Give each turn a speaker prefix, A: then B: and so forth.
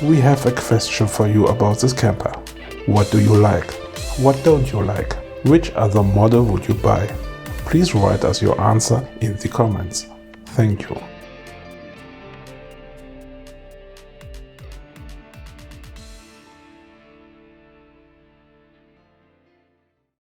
A: We have a question for you about this camper. What do you like? What don't you like? Which other model would you buy? Please write us your answer in the comments. Thank you.